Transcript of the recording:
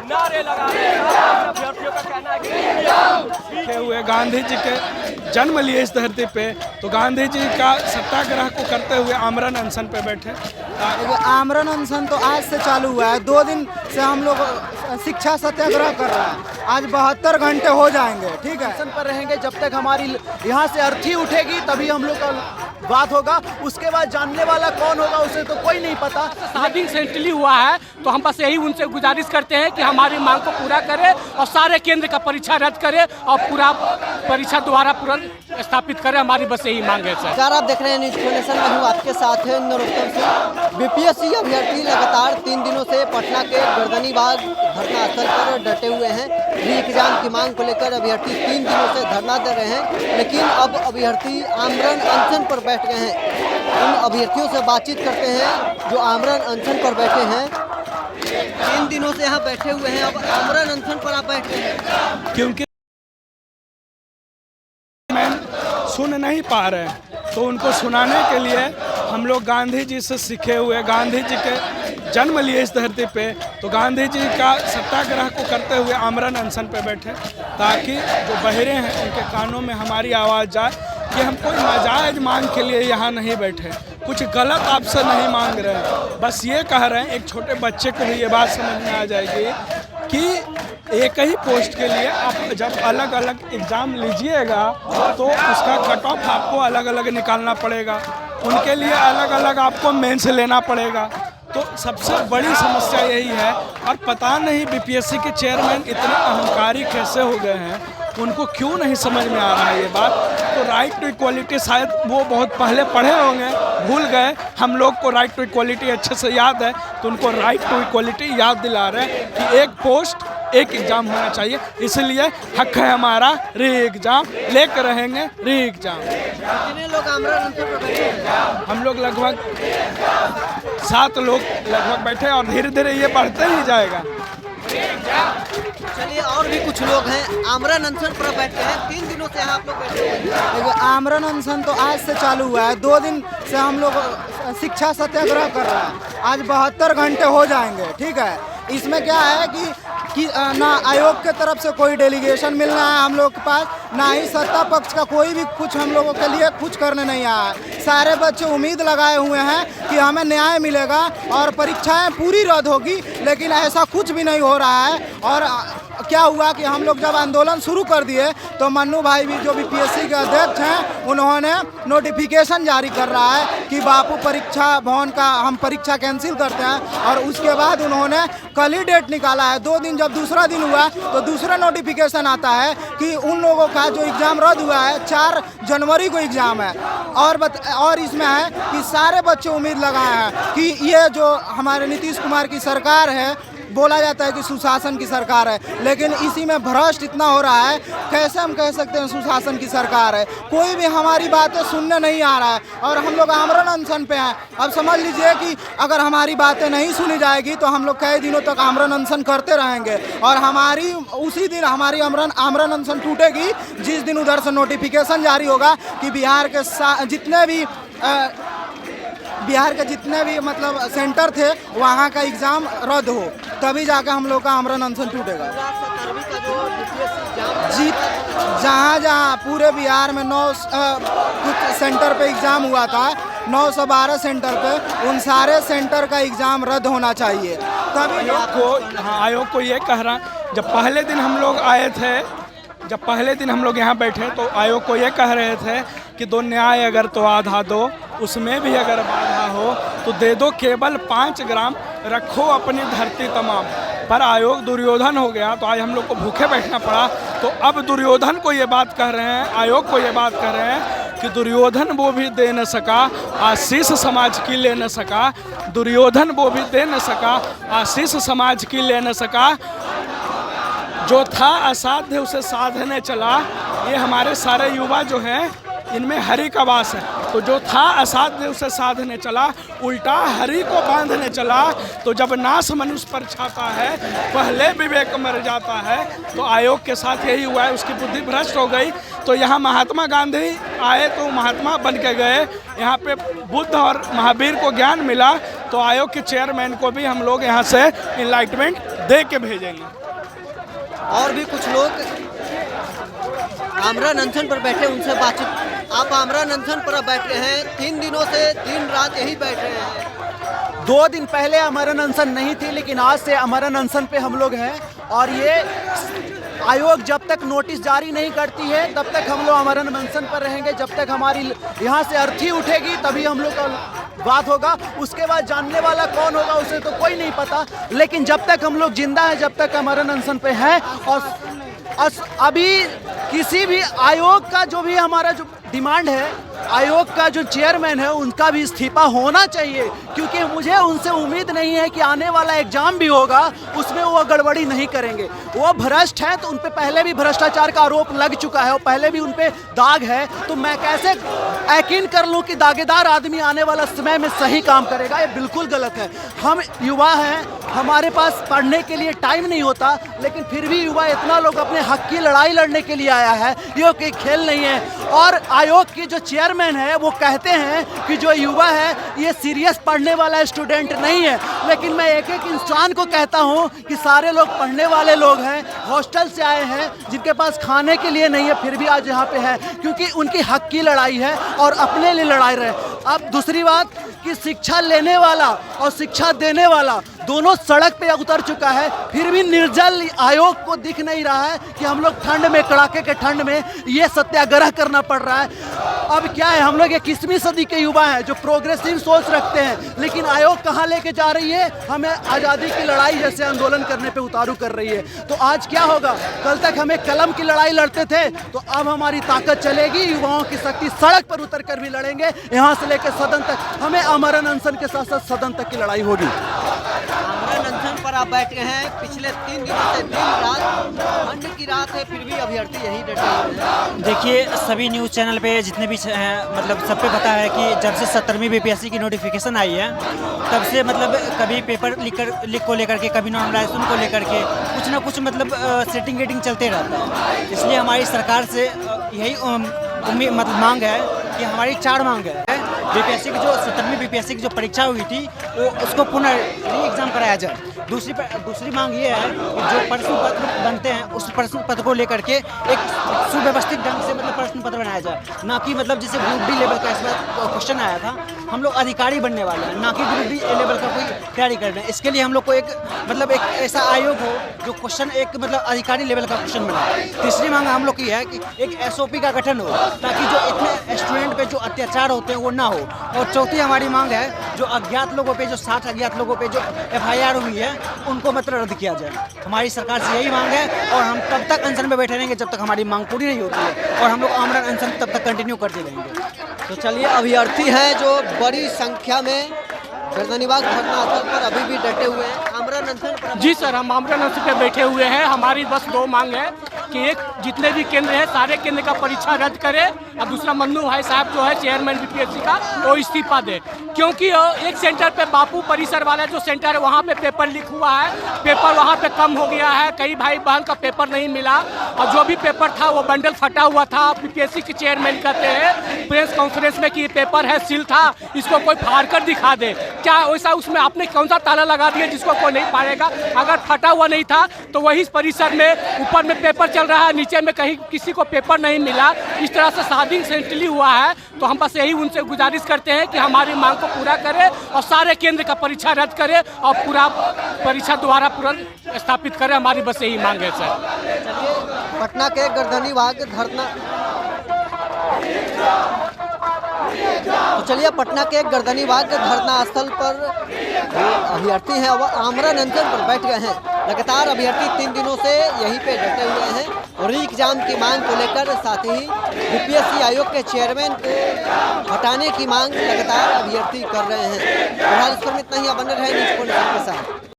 नारे लगा रहे हैं। अभ्यर्थियों का कहना है कि हुए गांधी जी के जन्म लिए इस धरती पे, तो गांधी जी का सत्याग्रह को करते हुए आमरण अनशन पे बैठे। आमरण अनशन तो आज से चालू हुआ है, 2 दिन से हम लोग शिक्षा सत्याग्रह कर रहे हैं। आज 72 घंटे हो जाएंगे, ठीक है। पर रहेंगे जब तक हमारी यहाँ से अर्थी उठेगी तभी हम लोग का बात होगा। उसके बाद जानने वाला कौन होगा उसे तो कोई नहीं पता। शादी सेंटली हुआ है, तो हम बस यही उनसे गुजारिश करते हैं कि हमारी मांग को पूरा करें और सारे केंद्र का परीक्षा रद्द करें और पूरा परीक्षा दोबारा पूरा स्थापित करें। हमारी बस यही मांग है सर। आप देख रहे हैं न्यूज़ नेशन, मैं हूँ आपके साथ है नरोत्तम सिंह। बीपीएससी अभ्यर्थी लगातार 3 दिनों से पटना के गर्दनीबाग धरना स्थल पर डटे हुए हैं। री एग्जाम की मांग को लेकर अभ्यर्थी 3 दिनों से धरना दे रहे हैं, लेकिन अब अभ्यर्थी आमरण अनशन पर बैठ गए हैं। उन अभ्यर्थियों से बातचीत करते हैं जो आमरण अनशन पर बैठे हैं। 3 दिनों से यहाँ बैठे हुए हैं, अब आमरण अनशन पर आप बैठे हैं क्योंकि सुन नहीं पा रहे हैं, तो उनको सुनाने के लिए हम लोग गांधी जी से सीखे हुए, गांधी जी के जन्म लिए इस धरती पे, तो गांधी जी का सत्याग्रह को करते हुए आमरण अनशन पे बैठे, ताकि जो बहरे हैं उनके कानों में हमारी आवाज़ जाए कि हम कोई नाजायज मांग के लिए यहाँ नहीं बैठे, कुछ गलत आपसे नहीं मांग रहे हैं। बस ये कह रहे हैं, एक छोटे बच्चे को भी ये बात समझ में आ जाएगी कि एक ही पोस्ट के लिए आप जब अलग अलग एग्ज़ाम लीजिएगा तो उसका कट ऑफ आपको अलग अलग निकालना पड़ेगा, उनके लिए अलग अलग आपको मेंस लेना पड़ेगा। तो सबसे बड़ी समस्या यही है। और पता नहीं बीपीएससी के चेयरमैन इतने अहंकारी कैसे हो गए हैं, उनको क्यों नहीं समझ में आ रहा है ये बात। तो राइट टू इक्वलिटी शायद वो बहुत पहले पढ़े होंगे, भूल गए। हम लोग को राइट टू इक्वलिटी अच्छे से याद है, तो उनको राइट टू इक्वलिटी याद दिला रहे हैं कि एक पोस्ट एक एग्ज़ाम होना चाहिए, इसलिए हक है हमारा री एग्ज़ाम, लेकर रहेंगे री एग्ज़ाम। कितने लोग आमरण अनशन पर बैठे हैं? हम लोग लगभग 7 लोग लगभग बैठे और धीरे धीरे ये बढ़ते ही जाएगा। चलिए, और भी कुछ लोग हैं आमरण अनशन पर बैठे हैं। 3 दिनों से आप लोग बैठे हैं। आमरण अनशन तो आज से चालू हुआ है, 2 दिन से हम लोग शिक्षा सत्याग्रह कर रहे हैं। आज 72 घंटे हो जाएंगे, ठीक है। इसमें क्या है कि ना आयोग के तरफ से कोई डेलीगेशन मिलना है हम लोग के पास, ना ही सत्ता पक्ष का कोई भी कुछ हम लोगों के लिए कुछ करने नहीं आया है। सारे बच्चे उम्मीद लगाए हुए हैं कि हमें न्याय मिलेगा और परीक्षाएं पूरी रद्द होगी, लेकिन ऐसा कुछ भी नहीं हो रहा है। और क्या हुआ कि हम लोग जब आंदोलन शुरू कर दिए तो मन्नू भाई भी जो बीपीएससी के अध्यक्ष हैं, उन्होंने नोटिफिकेशन जारी कर रहा है कि बापू परीक्षा भवन का हम परीक्षा कैंसिल करते हैं। और उसके बाद उन्होंने कल ही डेट निकाला है। 2 दिन जब दूसरा दिन हुआ तो दूसरा नोटिफिकेशन आता है कि उन लोगों का जो एग्ज़ाम रद्द हुआ है 4 जनवरी को एग्ज़ाम है। और इसमें है कि सारे बच्चे उम्मीद लगाए हैं कि ये जो हमारे नीतीश कुमार की सरकार है, बोला जाता है कि सुशासन की सरकार है, लेकिन इसी में भ्रष्ट इतना हो रहा है, कैसे हम कह सकते हैं सुशासन की सरकार है। कोई भी हमारी बातें सुनने नहीं आ रहा है और हम लोग आमरण अनशन पे हैं। अब समझ लीजिए कि अगर हमारी बातें नहीं सुनी जाएगी तो हम लोग कई दिनों तक आमरण अनशन करते रहेंगे और हमारी उसी दिन हमारी आमरण अनशन टूटेगी जिस दिन उधर से नोटिफिकेशन जारी होगा कि बिहार के जितने भी मतलब सेंटर थे वहाँ का एग्ज़ाम रद्द हो, तभी जाकर हम लोग का आमरण अनशन टूटेगा। जी, जहाँ पूरे बिहार में 9 कुछ सेंटर पे एग्ज़ाम हुआ था, 912 सेंटर पे, उन सारे सेंटर का एग्ज़ाम रद्द होना चाहिए। तभी आयोग को ये कह रहा, जब पहले दिन हम लोग आए थे, जब पहले दिन हम लोग यहाँ बैठे तो आयोग को ये कह रहे थे कि दो न्याय अगर तो आधा दो, उसमें भी अगर बाधा हो तो दे दो, केवल 5 ग्राम रखो अपनी धरती तमाम। पर आयोग दुर्योधन हो गया तो आज हम लोग को भूखे बैठना पड़ा। तो अब दुर्योधन को ये बात कह रहे हैं, आयोग को ये बात कह रहे हैं कि दुर्योधन वो भी दे न सका, आशीष समाज की ले न सका। दुर्योधन वो भी दे न सका, आशीष समाज की ले न सका। जो था असाध्य उसे साधने चला। ये हमारे सारे युवा जो हैं, इनमें हरि का वास है। तो जो था असाध्य उसे साधने चला, उल्टा हरि को बांधने चला। तो जब नाश मनुष्य पर छाता है, पहले विवेक मर जाता है। तो आयोग के साथ यही हुआ है, उसकी बुद्धि भ्रष्ट हो गई। तो यहाँ महात्मा गांधी आए तो महात्मा बन के गए, यहाँ पे बुद्ध और महावीर को ज्ञान मिला। तो आयोग के चेयरमैन को भी हम लोग यहाँ से इनलाइटमेंट दे के भेजेंगे। और भी कुछ लोग आमरण अनशन पर बैठे, उनसे बातचीत। आप आमरण अनशन पर बैठे हैं, 3 दिनों से दिन रात यही बैठ रहे हैं। 2 दिन पहले अमरण अनशन नहीं थी, लेकिन आज से अमरण अनशन पे हम लोग हैं। और ये आयोग जब तक नोटिस जारी नहीं करती है तब तक हम लोग अमरण अनशन पर रहेंगे। जब तक हमारी यहाँ से अर्थी उठेगी तभी हम लोग का बात होगा। उसके बाद जानने वाला कौन होगा उसे तो कोई नहीं पता, लेकिन जब तक हम लोग जिंदा हैं, जब तक अमरण अनशन पे हैं। और अभी किसी भी आयोग का जो भी हमारा जो डिमांड है, आयोग का जो चेयरमैन है उनका भी इस्तीफा होना चाहिए, क्योंकि मुझे उनसे उम्मीद नहीं है कि आने वाला एग्जाम भी होगा उसमें वो गड़बड़ी नहीं करेंगे। वो भ्रष्ट हैं, तो उन पे पहले भी भ्रष्टाचार का आरोप लग चुका है और पहले भी उन पे दाग है। तो मैं कैसे यकीन कर लूं कि दागेदार आदमी आने वाला समय में सही काम करेगा? ये बिल्कुल गलत है। हम युवा हैं, हमारे पास पढ़ने के लिए टाइम नहीं होता, लेकिन फिर भी युवा इतना लोग अपने हक की लड़ाई लड़ने के लिए आया है, ये कोई खेल नहीं है। और आयोग की जो चेयरमैन है वो कहते हैं कि जो युवा है ये सीरियस पढ़ने वाला स्टूडेंट नहीं है, लेकिन मैं एक एक इंसान को कहता हूँ कि सारे लोग पढ़ने वाले लोग हैं, हॉस्टल से आए हैं, जिनके पास खाने के लिए नहीं है, फिर भी आज यहाँ पे है, क्योंकि उनकी हक की लड़ाई है और अपने लिए लड़ाई रहे। अब दूसरी बात कि शिक्षा लेने वाला और शिक्षा देने वाला दोनों सड़क पे उतर चुका है, फिर भी निर्जल आयोग को दिख नहीं रहा है कि हम लोग ठंड में, कड़ाके के ठंड में ये सत्याग्रह करना पड़ रहा है। अब क्या है, हम लोग 21वीं सदी के युवा हैं जो प्रोग्रेसिव सोच रखते हैं, लेकिन आयोग कहाँ लेके जा रही है? हमें आज़ादी की लड़ाई जैसे आंदोलन करने पे उतारू कर रही है। तो आज क्या होगा? कल तक हमें कलम की लड़ाई लड़ते थे, तो अब हमारी ताकत चलेगी, युवाओं की शक्ति सड़क पर उतर कर भी लड़ेंगे। यहाँ से लेकर सदन तक हमें अमरण अनशन के साथ साथ सदन तक की लड़ाई होगी। आमरण अनशन पर आप बैठ गए हैं, पिछले 3 दिनों से दिन रात, ठंड की रात है, फिर भी अभ्यर्थी यही डटे हुए हैं। देखिए, सभी न्यूज़ चैनल पे जितने भी हैं, मतलब सब पे पता है कि जब से 17वीं बीपीएससी की नोटिफिकेशन आई है तब से मतलब कभी पेपर लीक को लेकर के, कभी नॉर्मलाइजेशन को लेकर के कुछ ना कुछ मतलब सेटिंग वेटिंग चलते रहता है। इसलिए हमारी सरकार से यही मतलब मांग है कि हमारी 4 मांग है। बीपीएससी की जो 17वीं बीपीएससी की जो परीक्षा हुई थी वो उसको पुनः री एग्ज़ाम कराया जाए। दूसरी मांग ये है कि जो प्रश्न पत्र बनते हैं उस प्रश्न पत्र को लेकर के एक सुव्यवस्थित ढंग से मतलब प्रश्न पत्र बनाया जाए, ना कि मतलब जैसे ग्रुप डी लेवल का इसमें क्वेश्चन आया था। हम लोग अधिकारी बनने वाले हैं, ना कि ग्रुप डी लेवल का कोई तैयारी कर रहे हैं। इसके लिए हम लोग को एक ऐसा आयोग हो जो क्वेश्चन एक मतलब अधिकारी लेवल का क्वेश्चन बनाए। तीसरी मांग हम लोग की है कि एक SOP का गठन हो, ताकि जो इतने स्टूडेंट पे जो अत्याचार होते हैं वो ना हो। और चौथी हमारी मांग है जो अज्ञात लोगों पे, जो 60 अज्ञात लोगों पे जो FIR हुई है उनको मतलब रद्द किया जाए। हमारी सरकार से यही मांग है और हम तब तक अनशन में बैठे रहेंगे जब तक हमारी मांग पूरी नहीं होती है, और हम लोग आमरण अनशन तब तक कंटिन्यू करते रहेंगे। तो चलिए, अभ्यर्थी हैं जो बड़ी संख्या में गर्दनीबाग धरना स्थल पर अभी भी डटे हुए हैं, आमरण अनशन पर। जी सर, हम आमरण अनशन पे बैठे हुए हैं। हमारी बस 2 मांग है कि एक, जितने भी केंद्र हैं सारे केंद्र का परीक्षा रद्द करे, और दूसरा मन्नू भाई साहब जो है चेयरमैन बीपीएससी का, वो इस्तीफा दे। क्योंकि एक सेंटर पे बापू परिसर वाला जो सेंटर है वहाँ पे पेपर लीक हुआ है, पेपर वहाँ पे कम हो गया है, कई भाई बहन का पेपर नहीं मिला, और जो भी पेपर था वो बंडल फटा हुआ था। बीपीएससी के चेयरमैन कहते हैं प्रेस कॉन्फ्रेंस में कि ये पेपर है, सील था, इसको कोई फाड़ कर दिखा दे। क्या वैसा उसमें आपने कौन सा ताला लगा दिया जिसको कोई नहीं पाएगा? अगर फटा हुआ नहीं था तो वही परिसर में ऊपर में पेपर चल रहा है, नीचे में कहीं किसी को पेपर नहीं मिला। इस तरह से शादी सेंटली हुआ है। तो हम बस यही उनसे गुजारिश करते हैं कि हमारी मांग को पूरा करे और सारे केंद्र का परीक्षा रद्द करे और पूरा परीक्षा दोबारा स्थापित करे। हमारी बस यही मांग है सर। पटना के गर्दनीबाग धरना, तो चलिए, पटना के गर्दनीबाग धरना स्थल पर अभ्यर्थी हैं वह आमरण अनशन पर बैठ गए हैं। लगातार अभ्यर्थी 3 दिनों से यहीं पे डटे हुए हैं और री एग्जाम की मांग को लेकर, साथ ही बीपीएससी आयोग के चेयरमैन को हटाने की मांग लगातार अभ्यर्थी कर रहे हैं। फिलहाल इस पर इतना ही, बने रहे न्यूज़ पॉइंट के साथ।